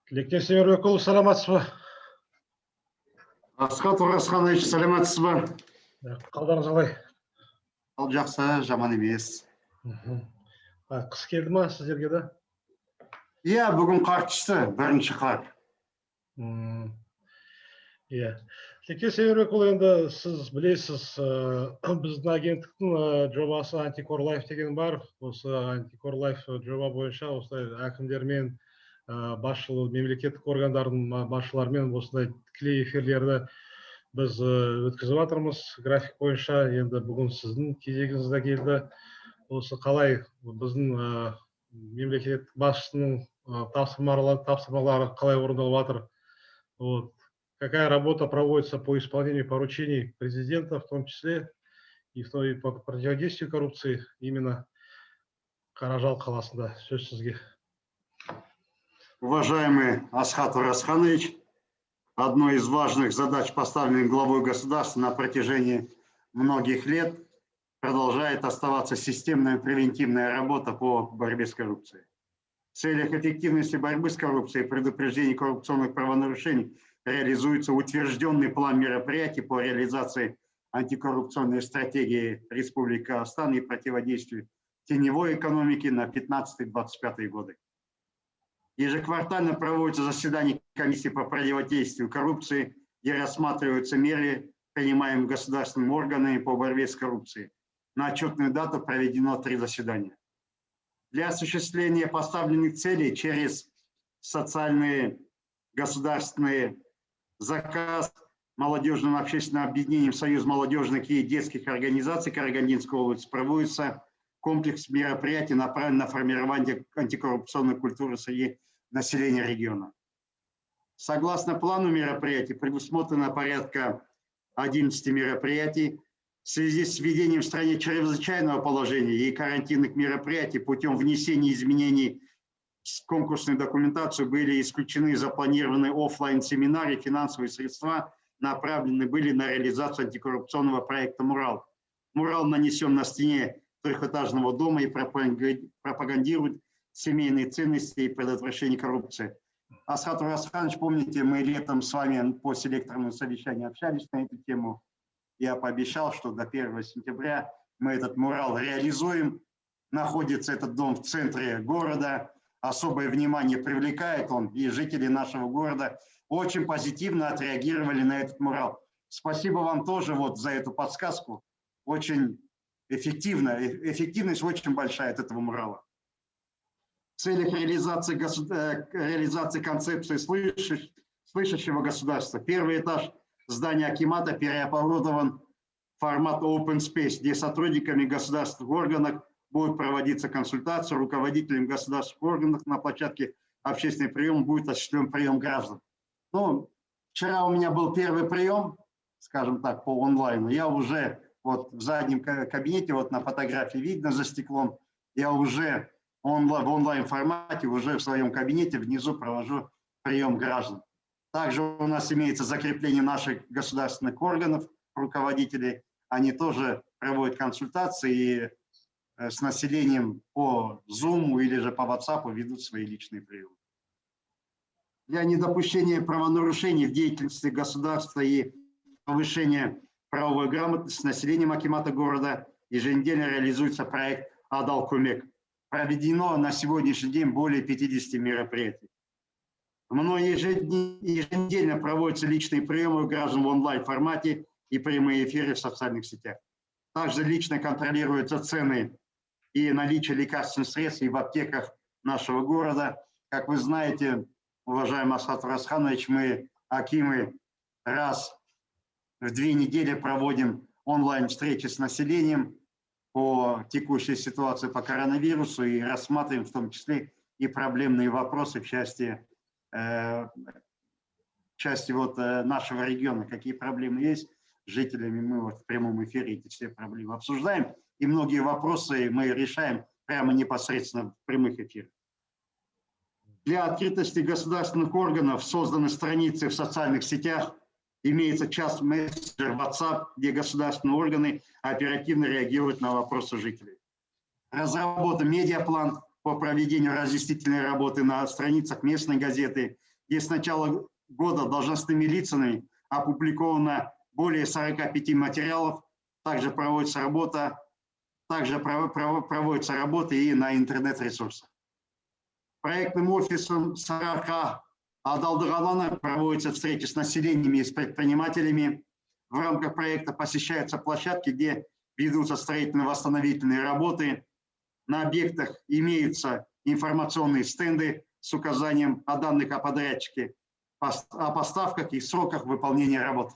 Лекте Семербекұлы, саламатсыз ба? Асхат Оразханович, саламатсыз ба? Қалдарыңыз қалай? Ал жақсы, жаман емес. Қыс келді ма сіздерге де? Иә, бүгін қар түсті, бірінші қар. Иә. Лекте Семербекұлы, енді сіз білесіз, біздің агенттіктің жобасы Антикор Лайф деген бар. Осы Антикор Лайф жоба бойынша осылай әкімдермен, мемлекеттік органдардың басшыларымен осындай тікелей эфирлерді біз өткізіп жатырмыз график бойынша. Енді бүгін сіздің кезегіңіз де келді. Осы қалай біздің мемлекет басшысының тапсырмалары қалай орындалып жатыр? Вот. Какая работа проводится по исполнению поручений президента, в том числе и по противодействию коррупции именно Каражал қаласында? Сөз сізге. Уважаемый Асхат Оразханович, одной из важных задач, поставленных главой государства на протяжении многих лет, продолжает оставаться системная превентивная работа по борьбе с коррупцией. В целях эффективности борьбы с коррупцией и предупреждения коррупционных правонарушений реализуется утвержденный план мероприятий по реализации антикоррупционной стратегии Республики Казахстан и противодействию теневой экономике на 15-25 годы. Ежеквартально проводятся заседания комиссии по противодействию коррупции, где рассматриваются меры, принимаемые государственными органами по борьбе с коррупцией. На отчетную дату проведено 3 заседания. Для осуществления поставленных целей через социальные государственные заказ молодежным общественным объединением Союз молодежных и детских организаций Карагандинской области проводится комплекс мероприятий, направленный на формирование антикоррупционной культуры среди населения региона. Согласно плану мероприятий предусмотрено порядка 11 мероприятий. В связи с введением в стране чрезвычайного положения и карантинных мероприятий путем внесения изменений в конкурсную документацию были исключены запланированные офлайн-семинары, финансовые средства направлены были на реализацию антикоррупционного проекта «Мурал». Мурал нанесен на стене трехэтажного дома и пропагандирует семейные ценности и предотвращение коррупции. Асхат Оразханович, помните, мы летом с вами по селекторному совещанию общались на эту тему. Я пообещал, что до 1 сентября мы этот мурал реализуем. Находится этот дом в центре города. Особое внимание привлекает он, и жители нашего города очень позитивно отреагировали на этот мурал. Спасибо вам тоже вот за эту подсказку. Очень эффективно, эффективность очень большая от этого мурала. В целях реализации концепции слышащего государства первый этаж здания акимата переоборудован в формат Open Space, где сотрудниками государственных органов будут проводиться консультации, руководителям государственных органов на площадке общественный прием будет осуществлен прием граждан. Ну, вчера у меня был первый прием, скажем так, по онлайну. Я уже вот в заднем кабинете, вот на фотографии видно за стеклом, я уже в онлайн формате, уже в своем кабинете внизу провожу прием граждан. Также у нас имеется закрепление наших государственных органов, руководителей. Они тоже проводят консультации и с населением по Zoom или же по WhatsApp ведут свои личные приемы. Для недопущения правонарушений в деятельности государства и повышения правовой грамотности населением акимата города еженедельно реализуется проект «Адал-Кумек». Проведено на сегодняшний день более 50 мероприятий. Мной еженедельно проводятся личные приемы граждан в онлайн-формате и прямые эфиры в социальных сетях. Также лично контролируются цены и наличие лекарственных средств и в аптеках нашего города. Как вы знаете, уважаемый Асхат Оразханович, мы, акимы, раз в 2 недели проводим онлайн-встречи с населением по текущей ситуации по коронавирусу и рассматриваем в том числе и проблемные вопросы в части вот нашего региона, какие проблемы есть с жителями. Мы вот в прямом эфире эти все проблемы обсуждаем, и многие вопросы мы решаем прямо непосредственно в прямых эфирах. Для открытости государственных органов созданы страницы в социальных сетях, имеется чат мессенджер WhatsApp, где государственные органы оперативно реагируют на вопросы жителей. Разработан медиаплан по проведению разъяснительной работы на страницах местной газеты где с начала года должностными лицами опубликовано более 45 материалов. Также проводится работа и на интернет-ресурсах. Проектным офисом Сараха Адалдыгалана проводятся встречи с населением и с предпринимателями. В рамках проекта посещаются площадки, где ведутся строительно-восстановительные работы. На объектах имеются информационные стенды с указанием о данных о подрядчике, о поставках и сроках выполнения работ.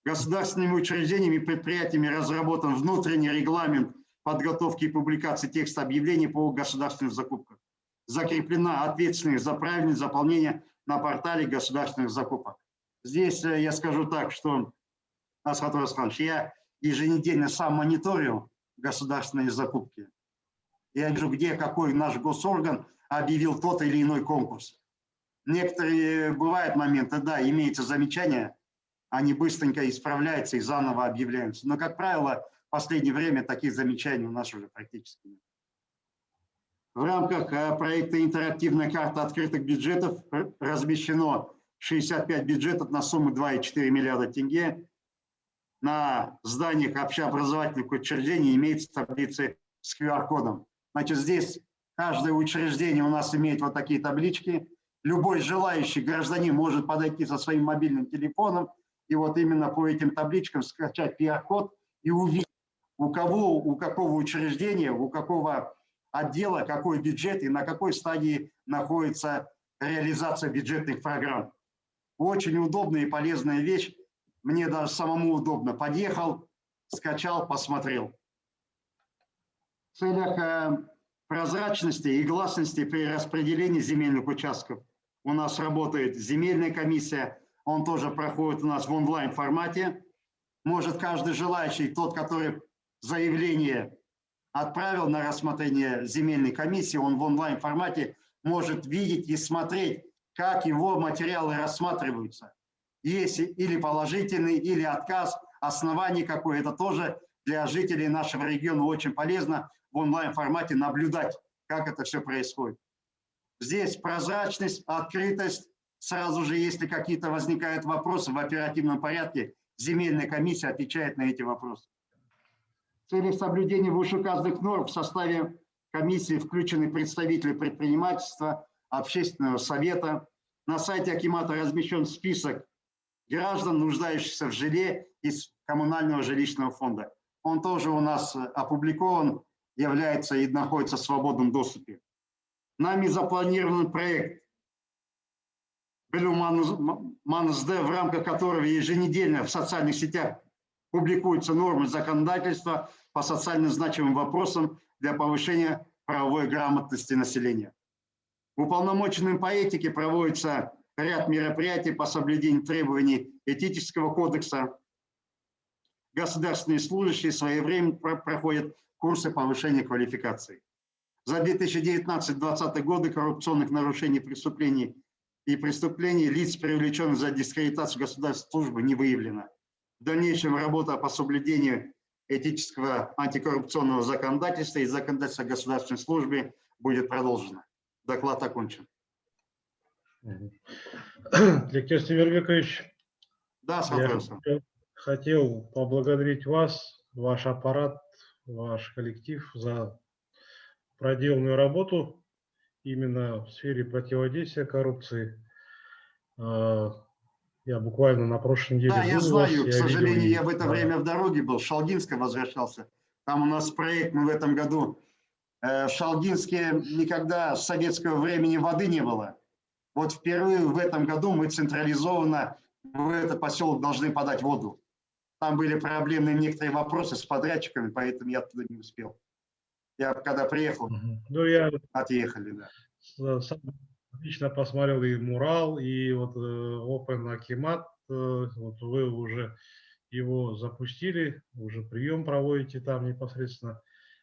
Государственными учреждениями и предприятиями разработан внутренний регламент подготовки и публикации текста объявлений по государственным закупкам. Закреплена ответственность за правильное заполнение на портале государственных закупок. Здесь я скажу так, что, Асхат Расханович, я еженедельно сам мониторю государственные закупки. Я вижу, где какой наш госорган объявил тот или иной конкурс. Некоторые бывают моменты, да, имеются замечания, они быстренько исправляются и заново объявляются. Но, как правило, в последнее время таких замечаний у нас уже практически нет. В рамках проекта «Интерактивная карта открытых бюджетов» размещено 65 бюджетов на сумму 2,4 миллиарда тенге. На зданиях общеобразовательных учреждений имеются таблицы с QR-кодом. Значит, здесь каждое учреждение у нас имеет вот такие таблички. Любой желающий гражданин может подойти со своим мобильным телефоном и вот именно по этим табличкам скачать QR-код и увидеть, у какого учреждения, у какого отдела, какой бюджет и на какой стадии находится реализация бюджетных программ. Очень удобная и полезная вещь. Мне даже самому удобно. Подъехал, скачал, посмотрел. В целях прозрачности и гласности при распределении земельных участков у нас работает земельная комиссия. Он тоже проходит у нас в онлайн-формате. Может каждый желающий, тот, который заявление отправил на рассмотрение земельной комиссии, он в онлайн-формате может видеть и смотреть, как его материалы рассматриваются. Есть или положительный, или отказ, основание какое. Это тоже для жителей нашего региона очень полезно в онлайн-формате наблюдать, как это все происходит. Здесь прозрачность, открытость. Сразу же, если какие-то возникают вопросы в оперативном порядке, земельная комиссия отвечает на эти вопросы. В целях соблюдения вышеуказанных норм в составе комиссии включены представители предпринимательства, общественного совета. На сайте Акимата размещен список граждан, нуждающихся в жилье из коммунального жилищного фонда. Он тоже у нас опубликован, является и находится в свободном доступе. Нами запланирован проект Манзде, в рамках которого еженедельно в социальных сетях публикуются нормы законодательства по социально значимым вопросам для повышения правовой грамотности населения. Уполномоченным по этике проводится ряд мероприятий по соблюдению требований этического кодекса. Государственные служащие своевременно проходят курсы повышения квалификации. За 2019-2020 годы коррупционных нарушений, преступлений лиц, привлеченных за дискредитацию государственной службы, не выявлено. В дальнейшем работа по соблюдению этического антикоррупционного законодательства и законодательства о государственной службе будет продолжена. Доклад окончен. Лектер Семербекович, Да, я хотел поблагодарить вас, ваш аппарат, ваш коллектив за проделанную работу именно в сфере противодействия коррупции. Я буквально на прошлой неделе был. Да, я знаю, к сожалению, видел, я в это время в дороге был, в Шалгинске возвращался. Там у нас проект, мы в этом году, в Шалгинске никогда с советского времени воды не было. Вот впервые в этом году мы централизованно в этот поселок должны подать воду. Там были проблемные некоторые вопросы с подрядчиками, поэтому я туда не успел. Я когда приехал, отъехали, да. Сам отлично посмотрел и мурал, и вот Open Акимат, вот вы уже его запустили, уже прием проводите там непосредственно.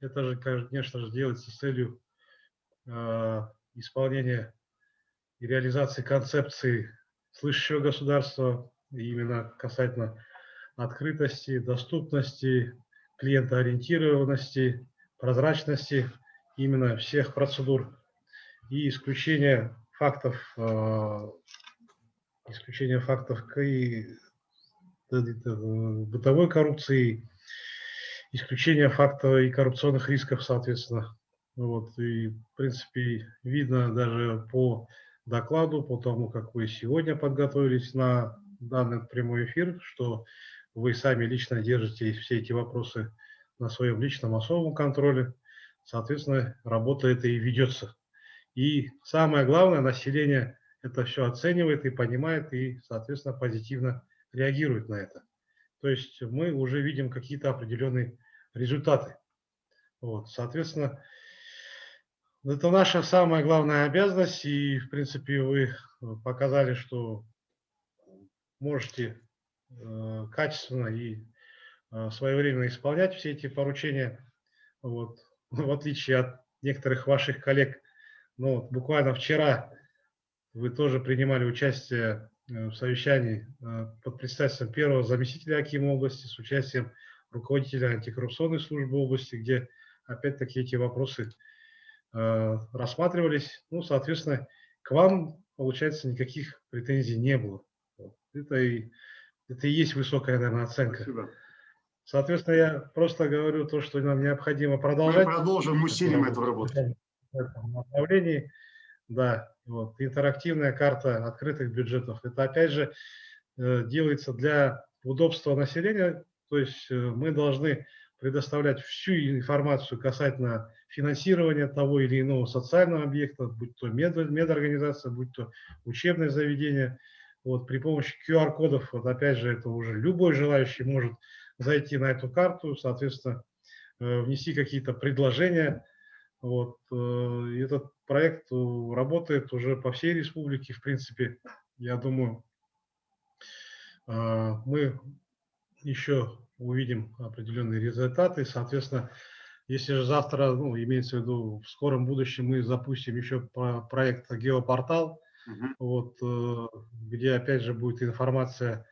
Это же, конечно же, делается с целью исполнения и реализации концепции слышащего государства, именно касательно открытости, доступности, клиентоориентированности, прозрачности именно всех процедур и исключения фактов, и бытовой коррупции, исключение фактов и коррупционных рисков, соответственно. Вот, и, в принципе, видно даже по докладу, по тому, как вы сегодня подготовились на данный прямой эфир, что вы сами лично держите все эти вопросы на своем личном особом контроле. Соответственно, работа эта и ведется. И самое главное, население это все оценивает и понимает, и, соответственно, позитивно реагирует на это. То есть мы уже видим какие-то определенные результаты. Вот, соответственно, это наша самая главная обязанность, и, в принципе, вы показали, что можете качественно и своевременно исполнять все эти поручения, вот, в отличие от некоторых ваших коллег. Ну, вот буквально вчера вы тоже принимали участие в совещании под председательством первого заместителя акима области с участием руководителя антикоррупционной службы области, где опять-таки эти вопросы рассматривались. Ну, соответственно, к вам, получается, никаких претензий не было. Это и есть высокая, наверное, оценка. Спасибо. Соответственно, я просто говорю то, что нам необходимо Мы продолжать. продолжим, усилим эту работу. В этом направлении. Да, вот, интерактивная карта открытых бюджетов. Это опять же делается для удобства населения, то есть мы должны предоставлять всю информацию касательно финансирования того или иного социального объекта, будь то медорганизация, будь то учебное заведение. Вот, при помощи QR-кодов, вот опять же, это уже любой желающий может зайти на эту карту, соответственно, внести какие-то предложения. Вот, этот проект работает уже по всей республике, в принципе, я думаю, мы еще увидим определенные результаты. Соответственно, если же завтра, ну, имеется в виду в скором будущем, мы запустим еще проект «Геопортал», вот, где опять же будет информация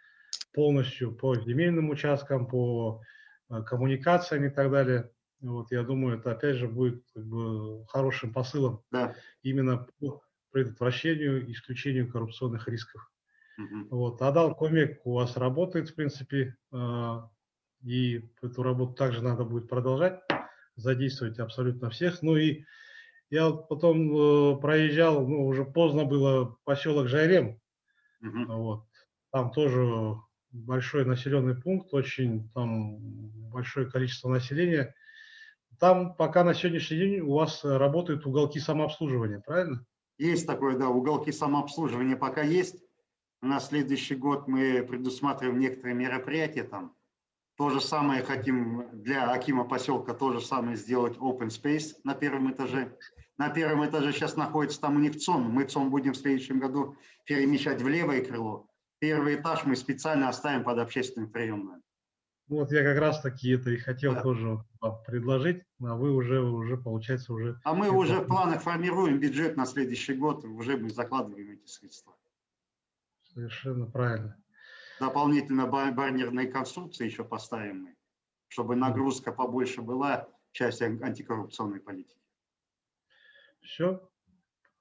полностью по земельным участкам, по коммуникациям и так далее. Вот, я думаю, это опять же будет как бы хорошим посылом именно по предотвращению и исключению коррупционных рисков. Вот, Адал Комек у вас работает, в принципе, и эту работу также надо будет продолжать, задействовать абсолютно всех. Ну и я вот потом проезжал, ну, уже поздно было, поселок Жайрем, вот, там тоже большой населенный пункт, очень там большое количество населения. Там пока на сегодняшний день у вас работают уголки самообслуживания, правильно? Есть такое, да, уголки самообслуживания пока есть. На следующий год мы предусматриваем некоторые мероприятия там. То же самое хотим для акима поселка, то же самое сделать open space на первом этаже. На первом этаже сейчас находится там у них ЦОН. Мы ЦОН будем в следующем году перемещать в левое крыло. Первый этаж мы специально оставим под общественным приемным. Вот я как раз таки это и хотел тоже предложить, а вы уже получается уже... А мы уже в планах формируем бюджет на следующий год, уже мы закладываем эти средства. Совершенно правильно. Дополнительно барьерные конструкции еще поставим мы, чтобы нагрузка побольше была в части антикоррупционной политики. Все,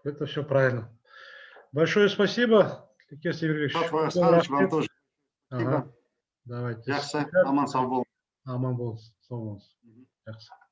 это все правильно. Большое спасибо, Лекер Северович. Вам тоже спасибо. Давайте. Жақсы, аман сау бол. Аман болыңыз, сау болыңыз. Жақсы.